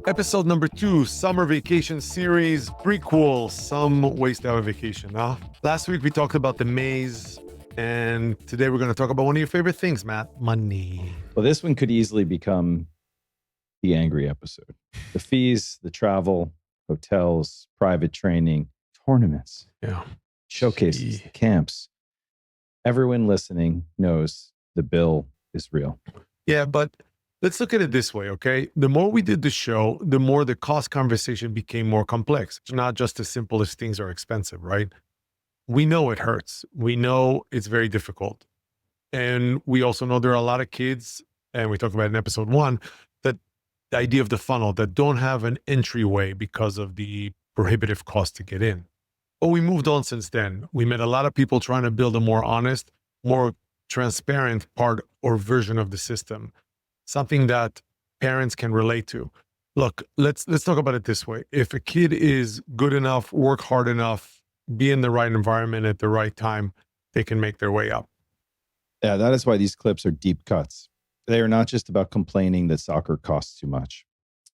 Episode number 2, summer vacation series, prequel, some ways to have a vacation, huh? Last week we talked about the maze, and today we're going to talk about one of your favorite things, Matt, money. Well, this one could easily become the angry episode. The fees, the travel, hotels, private training, tournaments, showcases, the camps. Everyone listening knows the bill is real. Yeah, but let's look at it this way, okay? The more we did the show, the more the cost conversation became more complex. It's not just as simple as things are expensive, right? We know it hurts. We know it's very difficult. And we also know there are a lot of kids, and we talked about in episode 1, that the idea of the funnel that don't have an entryway because of the prohibitive cost to get in. But we moved on since then. We met a lot of people trying to build a more honest, more transparent part or version of the system, something that parents can relate to. Look, let's talk about it this way. If a kid is good enough, work hard enough, be in the right environment at the right time, they can make their way up. Yeah, that is why these clips are deep cuts. They are not just about complaining that soccer costs too much.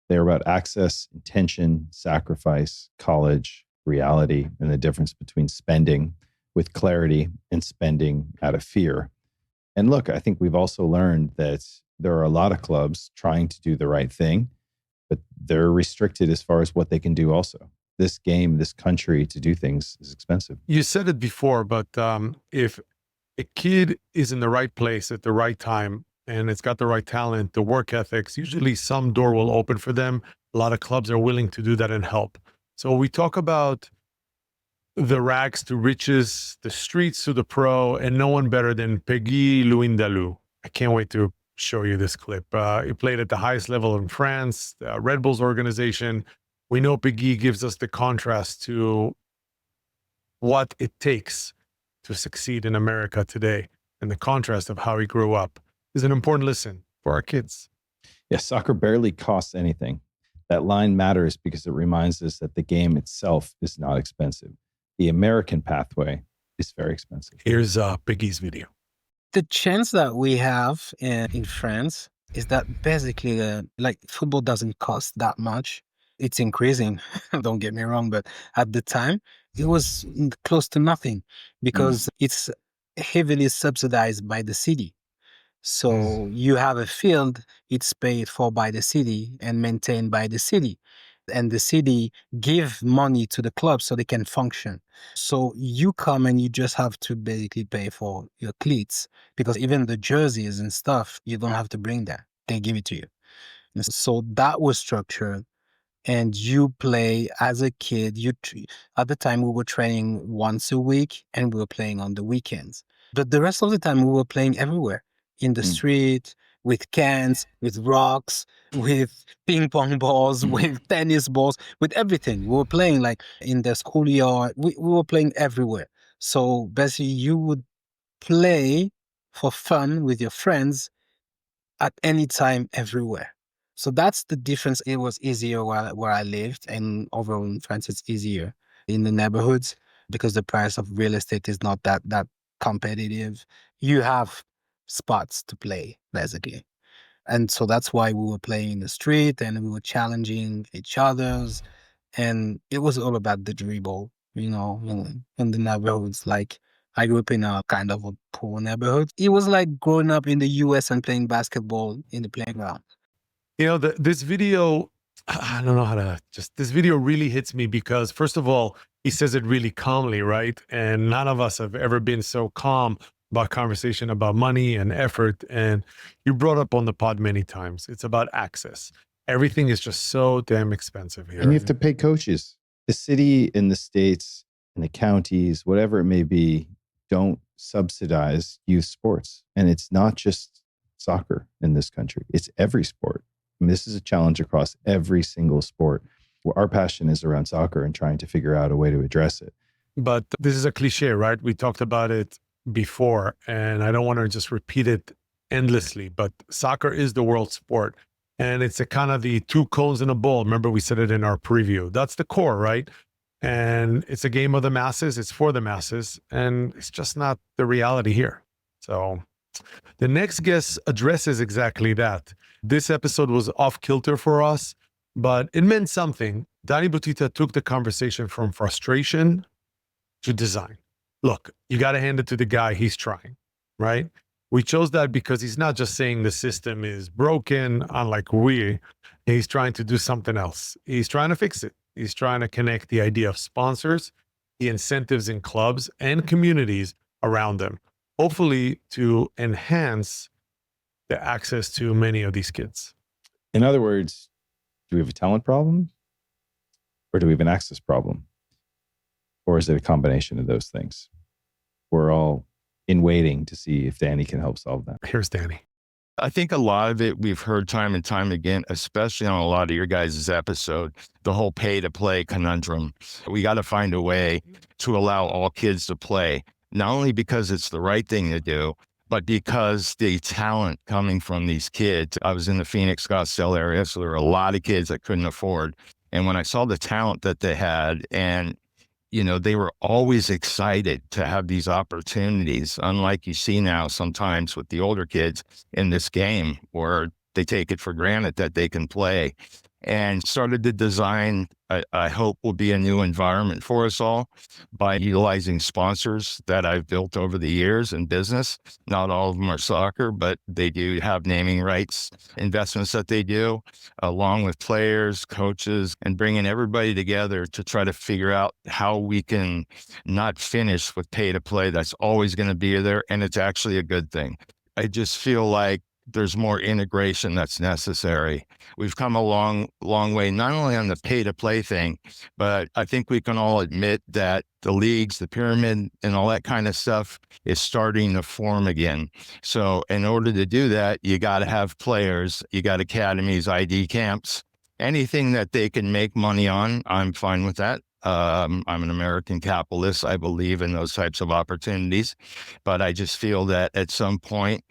They are about access, intention, sacrifice, college, reality, and the difference between spending with clarity and spending out of fear. And look, I think we've also learned that there are a lot of clubs trying to do the right thing, but they're restricted as far as what they can do also. This game, this country, to do things is expensive. You said it before, but if a kid is in the right place at the right time and it's got the right talent, the work ethics, usually some door will open for them. A lot of clubs are willing to do that and help. So we talk about the rags to riches, the streets to the pro, and no one better than Peguy Luyindula. I can't wait to show you this clip. He played at the highest level in France, the Red Bulls organization. We know Peguy gives us the contrast to what it takes to succeed in America today, and the contrast of how he grew up is an important listen for our kids. Yes, soccer barely costs anything. That line matters because it reminds us that the game itself is not expensive. The American pathway is very expensive. Here's Peggy's video. The chance that we have in France is that basically, like, football doesn't cost that much. It's increasing, don't get me wrong, but at the time, it was close to nothing because it's heavily subsidized by the city. So you have a field, it's paid for by the city and maintained by the city. And the city give money to the club so they can function. So you come and you just have to basically pay for your cleats, because even the jerseys and stuff, you don't have to bring that. They give it to you. So that was structured. And you play as a kid. At the time, we were training once a week and we were playing on the weekends. But the rest of the time, we were playing everywhere. In the street, with cans, with rocks, with ping pong balls, with tennis balls, with everything. We were playing like in the schoolyard. We were playing everywhere. So basically, you would play for fun with your friends at any time, everywhere. So that's the difference. It was easier where I lived, and overall in France, it's easier in the neighborhoods because the price of real estate is not that competitive. You have spots to play, basically. And so that's why we were playing in the street and we were challenging each other's. And it was all about the dribble, in the neighborhoods. Like, I grew up in a kind of a poor neighborhood. It was like growing up in the US and playing basketball in the playground. This video, I don't know how to this video really hits me because, first of all, he says it really calmly, right? And none of us have ever been so calm about conversation about money and effort. And you brought up on the pod many times, it's about access. Everything is just so damn expensive here. And you have to pay coaches. The city and the states and the counties, whatever it may be, don't subsidize youth sports. And it's not just soccer in this country. It's every sport. I mean, this is a challenge across every single sport. Our passion is around soccer and trying to figure out a way to address it. But this is a cliche, right? We talked about it before, and I don't want to just repeat it endlessly, but soccer is the world sport. And it's a kind of the two cones in a bowl. Remember, we said it in our preview. That's the core, right? And it's a game of the masses. It's for the masses. And it's just not the reality here. So the next guest addresses exactly that. This episode was off kilter for us, but it meant something. Danny Buttita took the conversation from frustration to design. Look, you got to hand it to the guy. He's trying, right? We chose that because he's not just saying the system is broken, unlike he's trying to do something else. He's trying to fix it. He's trying to connect the idea of sponsors, the incentives in clubs and communities around them, hopefully to enhance the access to many of these kids. In other words, do we have a talent problem or do we have an access problem? Or is it a combination of those things? We're all in waiting to see if Danny can help solve that. Here's Danny. I think a lot of it we've heard time and time again, especially on a lot of your guys' episode, the whole pay to play conundrum. We got to find a way to allow all kids to play, not only because it's the right thing to do, but because the talent coming from these kids. I was in the Phoenix, Scottsdale area, so there were a lot of kids that couldn't afford. And when I saw the talent that they had, and they were always excited to have these opportunities, unlike you see now sometimes with the older kids in this game where they take it for granted that they can play. And started to design, I hope will be a new environment for us all by utilizing sponsors that I've built over the years in business. Not all of them are soccer, but they do have naming rights, investments that they do, along with players, coaches, and bringing everybody together to try to figure out how we can not finish with pay to play. That's always going to be there, and it's actually a good thing. I just feel like there's more integration that's necessary. We've come a long way, not only on the pay to play thing, but I think we can all admit that the leagues, the pyramid, and all that kind of stuff is starting to form again. So in order to do that, you got to have players, you got academies, ID camps, anything that they can make money on. I'm fine with that. I'm an American capitalist. I believe in those types of opportunities, but I just feel that at some point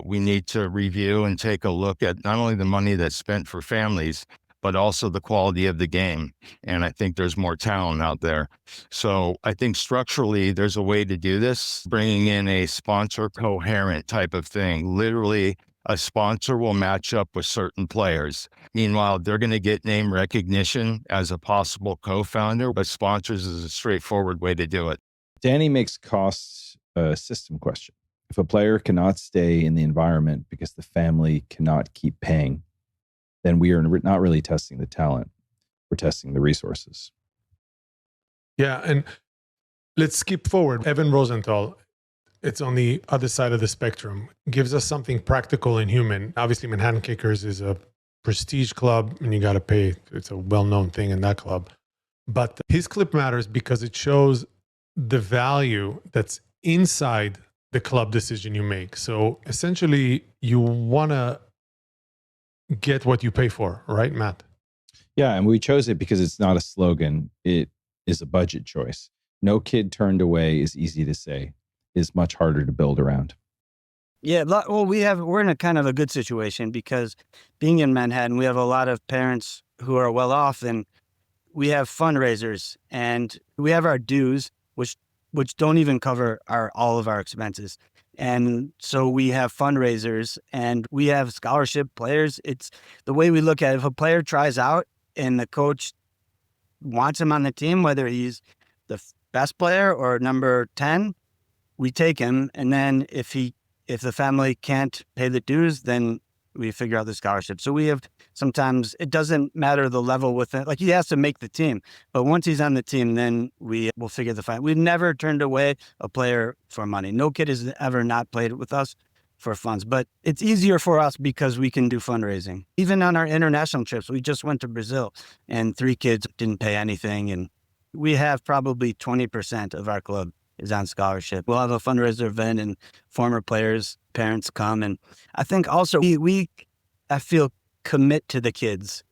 we need to review and take a look at not only the money that's spent for families, but also the quality of the game. And I think there's more talent out there. So I think structurally there's a way to do this, bringing in a sponsor coherent type of thing. Literally, a sponsor will match up with certain players. Meanwhile, they're going to get name recognition as a possible co-founder, but sponsors is a straightforward way to do it. Danny makes costs a system question. If a player cannot stay in the environment because the family cannot keep paying, then we are not really testing the talent. We're testing the resources. Yeah, and let's skip forward. Evan Rosenthal, it's on the other side of the spectrum, gives us something practical and human. Obviously, Manhattan Kickers is a prestige club and you got to pay. It's a well-known thing in that club. But his clip matters because it shows the value that's inside the club decision you make. So essentially, you want to get what you pay for, right, Matt? Yeah, and we chose it because it's not a slogan. It is a budget choice. No kid turned away is easy to say. Is much harder to build around. Yeah, well, we're in a kind of a good situation because being in Manhattan, we have a lot of parents who are well off, and we have fundraisers and we have our dues, which don't even cover all of our expenses. And so we have fundraisers and we have scholarship players. It's the way we look at it. If a player tries out and the coach wants him on the team, whether he's the best player or number 10, we take him, and then if the family can't pay the dues, then we figure out the scholarship. So we have, sometimes it doesn't matter the level with it. Like, he has to make the team, but once he's on the team, then we will figure the fight. We've never turned away a player for money. No kid has ever not played with us for funds, but it's easier for us because we can do fundraising. Even on our international trips, we just went to Brazil and 3 kids didn't pay anything. And we have probably 20% of our club is on scholarship. We'll have a fundraiser event and former players, parents come. And I think also I feel commit to the kids.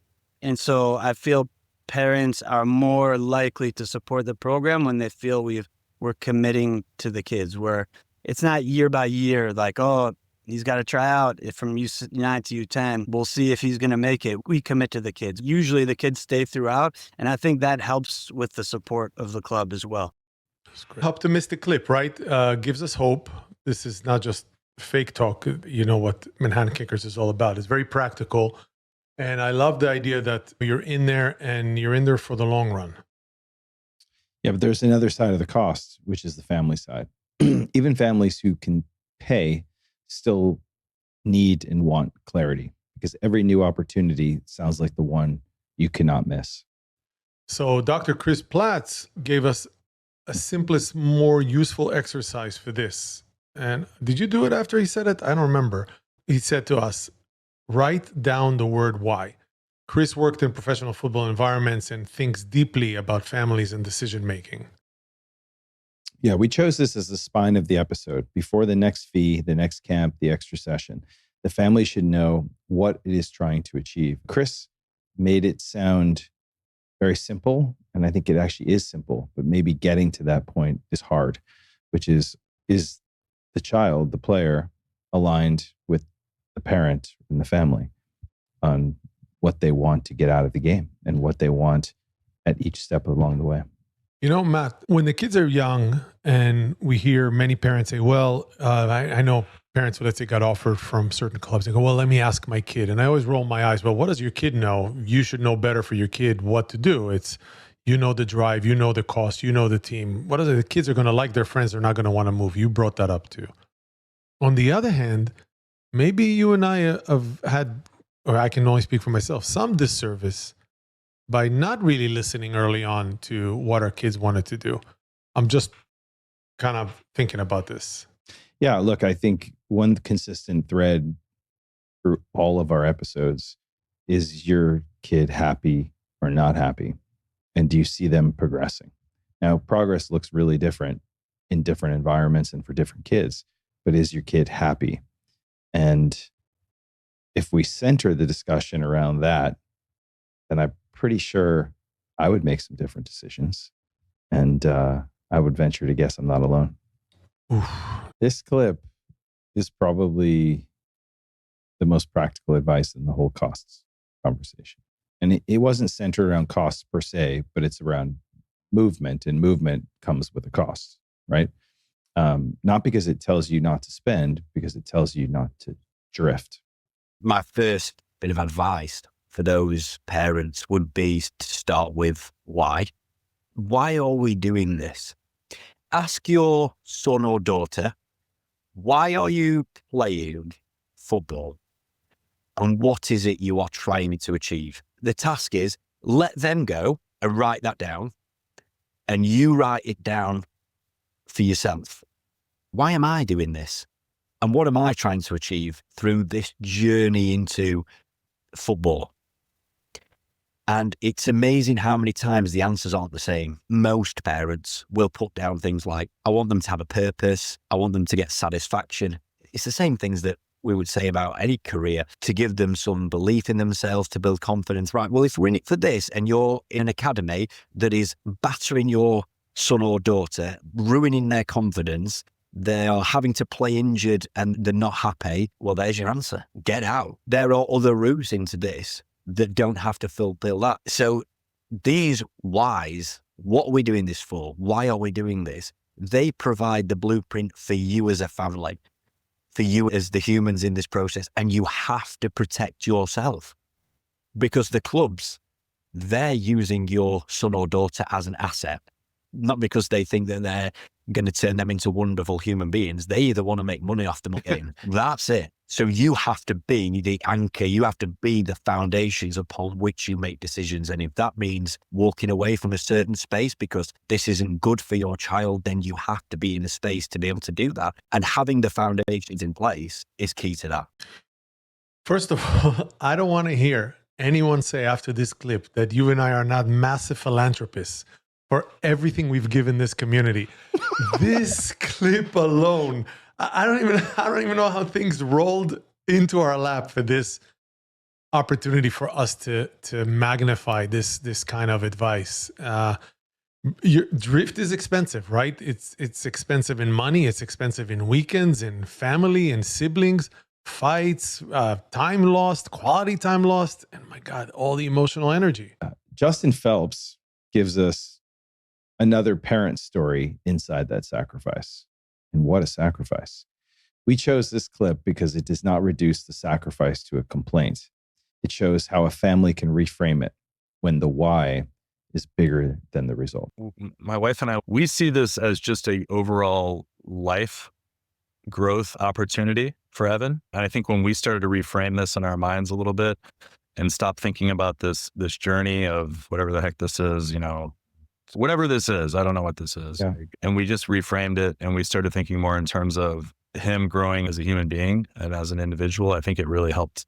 And so I feel parents are more likely to support the program when they feel we're committing to the kids, where it's not year by year, like, oh, he's got to try out from U9 to U10. We'll see if he's going to make it. We commit to the kids. Usually the kids stay throughout. And I think that helps with the support of the club as well. Optimistic clip, right? Gives us hope. This is not just fake talk. You know what Manhattan Kickers is all about. It's very practical. And I love the idea that you're in there and you're in there for the long run. Yeah, but there's another side of the cost, which is the family side. Even families who can pay still need and want clarity, because every new opportunity sounds like the one you cannot miss. So Dr. Chris Platz gave us a simplest, more useful exercise for this. And did you do it after he said it? I don't remember. He said to us, write down the word why. Chris worked in professional football environments and thinks deeply about families and decision making. Yeah, we chose this as the spine of the episode. Before the next fee, the next camp, the extra session, the family should know what it is trying to achieve. Chris made it sound very simple, and I think it actually is simple, but maybe getting to that point is hard, which is the child, the player, aligned with the parent and the family on what they want to get out of the game and what they want at each step along the way. You know, Matt, when the kids are young and we hear many parents say, well, I know parents who, let's say, got offered from certain clubs. They go, well, let me ask my kid. And I always roll my eyes. Well, what does your kid know? You should know better for your kid what to do. It's, you know, the drive, you know, the cost, you know, the team. What is it? The kids are going to like their friends. They're not going to want to move. You brought that up too. On the other hand, maybe you and I have had, or I can only speak for myself, some disservice by not really listening early on to what our kids wanted to do. I'm just kind of thinking about this. Yeah, look, I think one consistent thread through all of our episodes is your kid happy or not happy? And do you see them progressing? Now, progress looks really different in different environments and for different kids, but is your kid happy? And if we center the discussion around that, then I'm pretty sure I would make some different decisions. And I would venture to guess I'm not alone. Oof. This clip is probably the most practical advice in the whole costs conversation. And it wasn't centered around costs per se, but it's around movement, and movement comes with a cost, right? Not because it tells you not to spend, because it tells you not to drift. My first bit of advice for those parents would be to start with why. Why are we doing this? Ask your son or daughter, why are you playing football? And what is it you are trying to achieve? The task is, let them go and write that down, and you write it down for yourself. Why am I doing this? And what am I trying to achieve through this journey into football? And it's amazing how many times the answers aren't the same. Most parents will put down things like, I want them to have a purpose. I want them to get satisfaction. It's the same things that we would say about any career, to give them some belief in themselves, to build confidence. Right, well, if we're in it for this and you're in an academy that is battering your son or daughter, ruining their confidence, they are having to play injured and they're not happy, well, there's your answer. Get out. There are other routes into this that don't have to fulfill that. So these whys, what are we doing this for? Why are we doing this? They provide the blueprint for you as a family, for you as the humans in this process. And you have to protect yourself, because the clubs, they're using your son or daughter as an asset, not because they think that they're going to turn them into wonderful human beings. They either want to make money off the game. That's it. So you have to be the anchor. You have to be the foundations upon which you make decisions. And if that means walking away from a certain space because this isn't good for your child, then you have to be in a space to be able to do that. And having the foundations in place is key to that. First of all, I don't want to hear anyone say after this clip that you and I are not massive philanthropists for everything we've given this community. This clip alone, I don't even know how things rolled into our lap for this opportunity for us to magnify this kind of advice. Your drift is expensive, right? It's expensive in money. It's expensive in weekends, in family, in siblings, fights, time lost, quality time lost, and my God, all the emotional energy. Justin Phelps gives us another parent story inside that sacrifice. And what a sacrifice. We chose this clip because it does not reduce the sacrifice to a complaint. It shows how a family can reframe it when the why is bigger than the result. My wife and I, we see this as just a overall life growth opportunity for Evan. And I think when we started to reframe this in our minds a little bit and stop thinking about this journey of whatever the heck this is, whatever this is, I don't know what this is. Yeah. And we just reframed it and we started thinking more in terms of him growing as a human being and as an individual. I think it really helped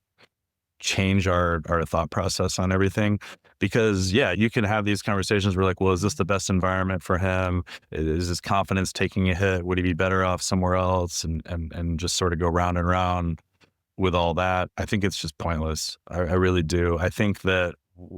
change our thought process on everything. Because you can have these conversations where like, well, is this the best environment for him? Is his confidence taking a hit? Would he be better off somewhere else? And just sort of go round and round with all that. I think it's just pointless. I really do. I think that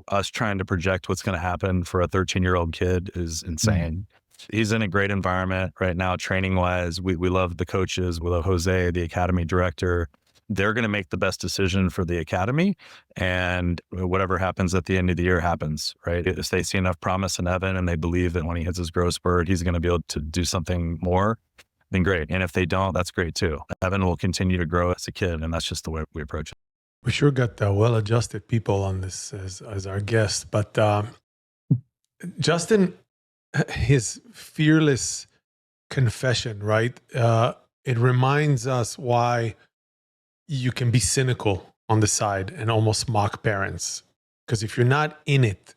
us trying to project what's going to happen for a 13-year-old kid is insane. He's in a great environment right now, training wise. We love the coaches. We love Jose, the academy director. They're going to make the best decision for the academy, and whatever happens at the end of the year happens, right? If they see enough promise in Evan and they believe that when he hits his growth spurt, he's going to be able to do something more, then great. And if they don't, that's great too. Evan will continue to grow as a kid, and that's just the way we approach it. We sure got well-adjusted people on this as our guests, but Justin, his fearless confession, right? It reminds us why you can be cynical on the side and almost mock parents. Because if you're not in it,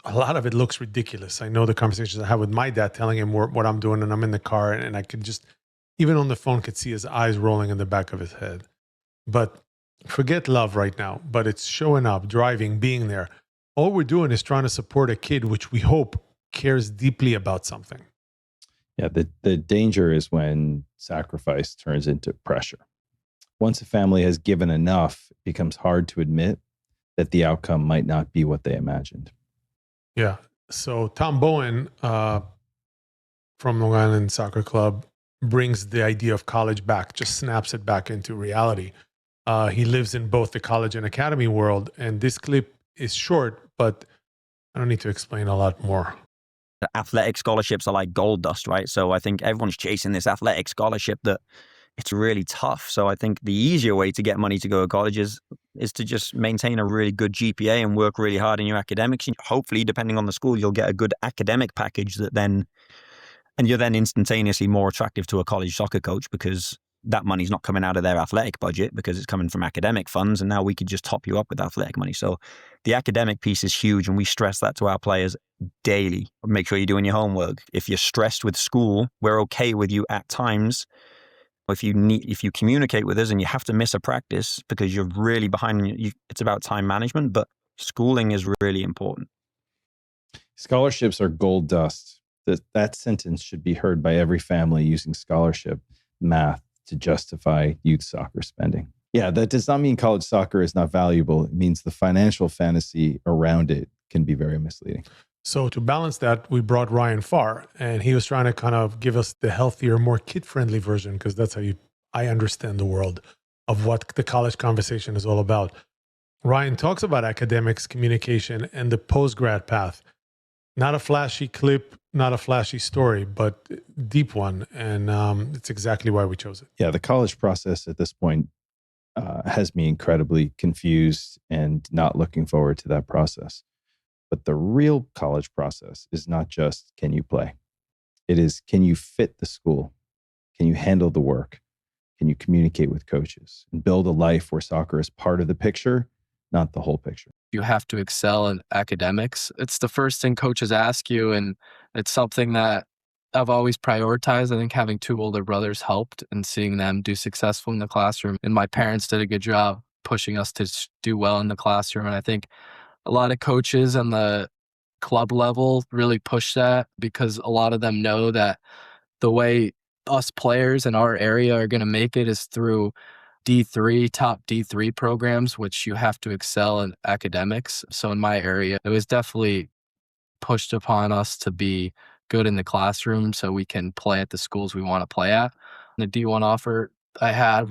a lot of it looks ridiculous. I know the conversations I had with my dad telling him what I'm doing, and I'm in the car and I could just, even on the phone, could see his eyes rolling in the back of his head. But forget love right now, but it's showing up, driving, being there. All we're doing is trying to support a kid, which we hope cares deeply about something. Yeah, the danger is when sacrifice turns into pressure. Once a family has given enough, it becomes hard to admit that the outcome might not be what they imagined. Yeah. So Tom Bowen from Long Island Soccer Club brings the idea of college back, just snaps it back into reality. He lives in both the college and academy world, and this clip is short, but I don't need to explain a lot more. Athletic scholarships are like gold dust, right? So I think everyone's chasing this athletic scholarship that it's really tough. So I think the easier way to get money to go to college is to just maintain a really good GPA and work really hard in your academics. And hopefully, depending on the school, you'll get a good academic package and you're then instantaneously more attractive to a college soccer coach because that money's not coming out of their athletic budget because it's coming from academic funds. And now we could just top you up with athletic money. So the academic piece is huge. And we stress that to our players daily. Make sure you're doing your homework. If you're stressed with school, we're okay with you at times. If you communicate with us and you have to miss a practice because you're really behind, it's about time management, but schooling is really important. Scholarships are gold dust. That sentence should be heard by every family using scholarship math to justify youth soccer spending. Yeah, that does not mean college soccer is not valuable. It means the financial fantasy around it can be very misleading. So to balance that, we brought Ryan Farr, and he was trying to kind of give us the healthier, more kid-friendly version, because that's how I understand the world of what the college conversation is all about. Ryan talks about academics, communication, and the post-grad path. Not a flashy clip, not a flashy story, but deep one, and it's exactly why we chose it. Yeah, the college process at this point has me incredibly confused and not looking forward to that process. But the real college process is not just, can you play? It is, can you fit the school? Can you handle the work? Can you communicate with coaches and build a life where soccer is part of the picture, not the whole picture? You have to excel in academics. It's the first thing coaches ask you, and it's something that I've always prioritized. I think having two older brothers helped and seeing them do successful in the classroom. And my parents did a good job pushing us to do well in the classroom. And I think a lot of coaches on the club level really push that because a lot of them know that the way us players in our area are going to make it is through top D3 programs, which you have to excel in academics. So in my area, it was definitely pushed upon us to be good in the classroom so we can play at the schools we want to play at. The D1 offer I had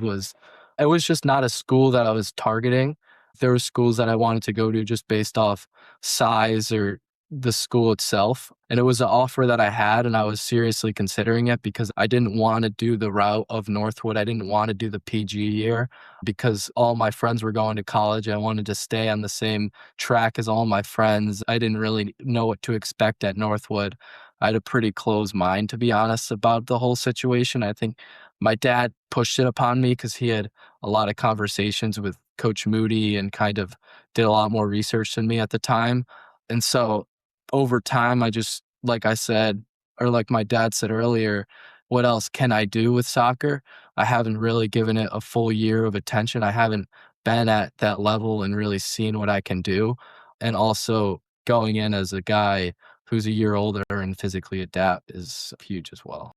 it was just not a school that I was targeting. There were schools that I wanted to go to just based off size or the school itself. And it was an offer that I had, and I was seriously considering it because I didn't want to do the route of Northwood. I didn't want to do the PG year because all my friends were going to college. I wanted to stay on the same track as all my friends. I didn't really know what to expect at Northwood. I had a pretty closed mind, to be honest, about the whole situation. I think my dad pushed it upon me because he had a lot of conversations with Coach Moody and kind of did a lot more research than me at the time. And so over time, I just, like I said, or like my dad said earlier, what else can I do with soccer? I haven't really given it a full year of attention. I haven't been at that level and really seen what I can do. And also going in as a guy who's a year older and physically adapt is huge as well.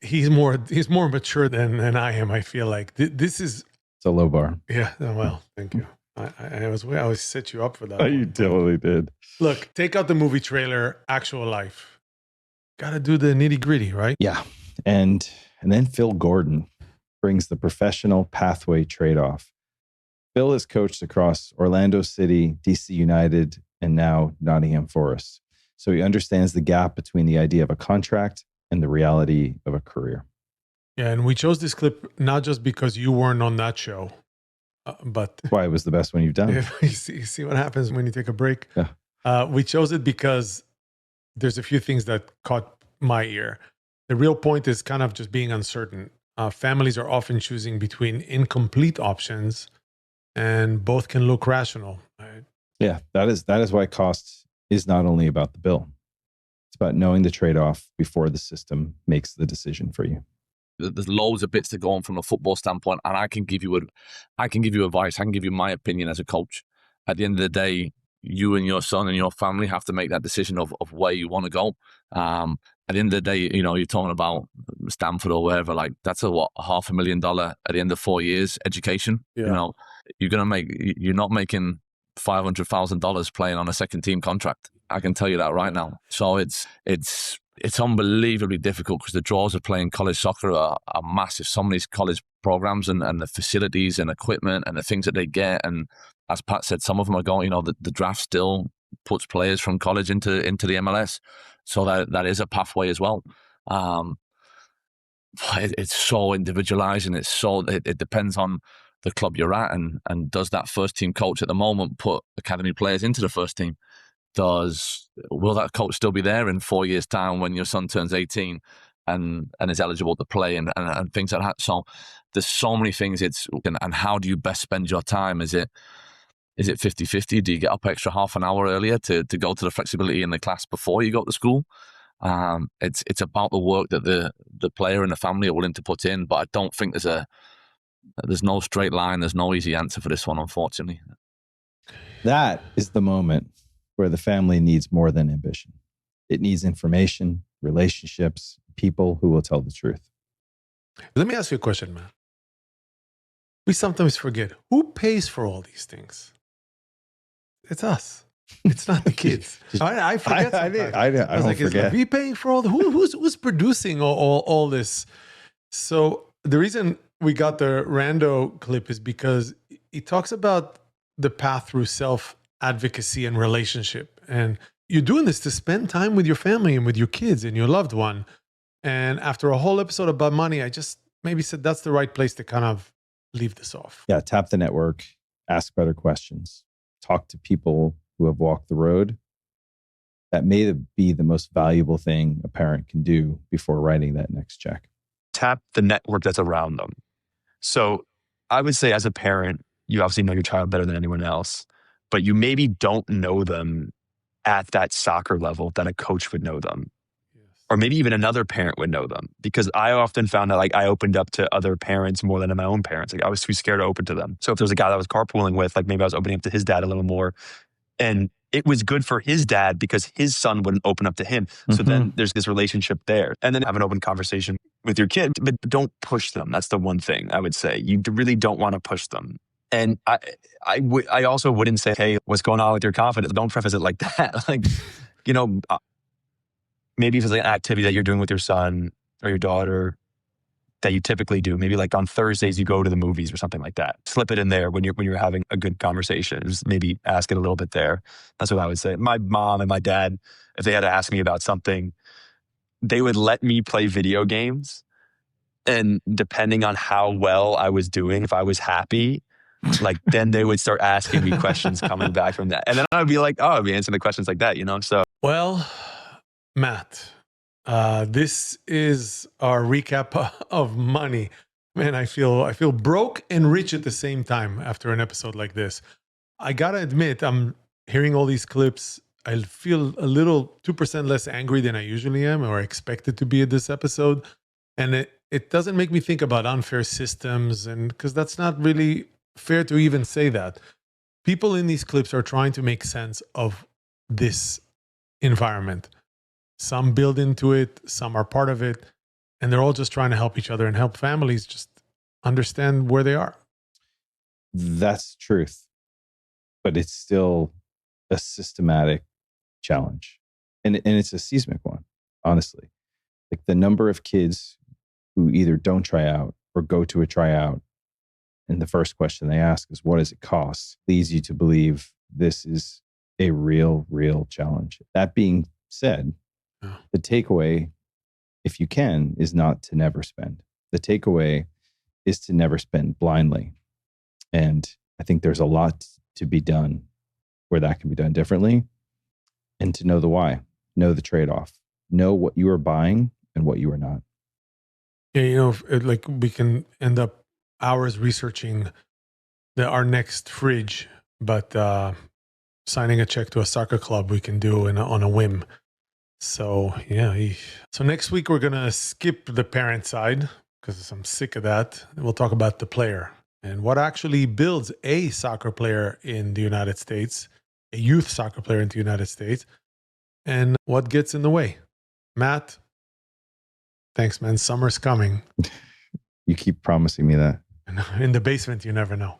He's more mature than I am. I feel like this is. It's a low bar. Yeah. Well, thank you. I always set you up for that. Oh, you totally did. Look, take out the movie trailer, actual life. Got to do the nitty gritty, right? Yeah. And then Phil Gordon brings the professional pathway trade-off. Phil has coached across Orlando City, DC United, and now Nottingham Forest. So he understands the gap between the idea of a contract and the reality of a career. Yeah, and we chose this clip not just because you weren't on that show, but That's why it was the best one you've done. you see what happens when you take a break. Yeah. We chose it because there's a few things that caught my ear. The real point is kind of just being uncertain. Families are often choosing between incomplete options, and both can look rational. Right? Yeah, that is why cost is not only about the bill. It's about knowing the trade-off before the system makes the decision for you. There's loads of bits to go on from a football standpoint, and I can give you advice. I can give you my opinion as a coach. At the end of the day, you and your son and your family have to make that decision of where you want to go. At the end of the day, you're talking about Stanford or wherever. Like that's a $500,000 at the end of 4 years education. Yeah. You're not making $500,000 playing on a second team contract. I can tell you that right now. So it's unbelievably difficult because the draws of playing college soccer are massive. Some of these college programs and the facilities and equipment and the things that they get. And as Pat said, some of them are going, the draft still puts players from college into the MLS. So that is a pathway as well. It's so individualized and it depends on the club you're at. And does that first team coach at the moment put academy players into the first team? Will that coach still be there in 4 years' time when your son turns 18 and is eligible to play and things like that? So there's so many things. And how do you best spend your time? Is it 50-50? Do you get up extra half an hour earlier to go to the flexibility in the class before you go to school? It's about the work that the player and the family are willing to put in. But I don't think there's no straight line. There's no easy answer for this one, unfortunately. That is the moment where the family needs more than ambition. It needs information, relationships, people who will tell the truth. Let me ask you a question, man. We sometimes forget who pays for all these things. It's us. It's not the kids. I forget. I don't forget. Is we paying for all the who's producing all this? So the reason we got the Rando clip is because he talks about the path through self-advocacy and relationship. And you're doing this to spend time with your family and with your kids and your loved one. And after a whole episode about money, I just maybe said that's the right place to kind of leave this off. Yeah, tap the network, ask better questions, talk to people who have walked the road. That may be the most valuable thing a parent can do before writing that next check. Tap the network that's around them. So I would say as a parent, you obviously know your child better than anyone else, but you maybe don't know them at that soccer level that a coach would know them. Or maybe even another parent would know them. Because I often found that I opened up to other parents more than my own parents. I was too scared to open to them. So if there was a guy that I was carpooling with, maybe I was opening up to his dad a little more. And it was good for his dad because his son wouldn't open up to him. So then there's this relationship there. And then have an open conversation with your kid, but don't push them. That's the one thing I would say. You really don't want to push them. And I also wouldn't say, hey, what's going on with your confidence? Don't preface it like that. Maybe if it's an activity that you're doing with your son or your daughter that you typically do. Maybe like on Thursdays you go to the movies or something like that. Slip it in there when you're having a good conversation. Just maybe ask it a little bit there. That's what I would say. My mom and my dad, if they had to ask me about something, they would let me play video games. And depending on how well I was doing, if I was happy, like then they would start asking me questions coming back from that. And then I'd be like, oh, I'd be answering the questions like that, So, Well, Matt, this is our recap of money. Man, I feel broke and rich at the same time after an episode like this. I gotta admit, I'm hearing all these clips. I feel a little 2% less angry than I usually am or expected to be at this episode. And it doesn't make me think about unfair systems, and because that's not really fair to even say that. People in these clips are trying to make sense of this environment. Some build into it, some are part of it, and they're all just trying to help each other and help families just understand where they are. That's truth. But it's still a systematic challenge. And it's a seismic one, honestly. Like the number of kids who either don't try out or go to a tryout, and the first question they ask is, what does it cost? Leads you to believe this is a real challenge. That being said, the takeaway, if you can, is not to never spend. The takeaway is to never spend blindly. And I think there's a lot to be done where that can be done differently. And to know the why, know the trade-off, know what you are buying and what you are not. Yeah, like we can end up hours researching our next fridge, but signing a check to a soccer club we can do on a whim. So yeah. So next week we're gonna skip the parent side because I'm sick of that. We'll talk about the player and what actually builds a soccer player in the United States, a youth soccer player in the United States, and what gets in the way. Matt, thanks, man. Summer's coming. You keep promising me that. In the basement, you never know.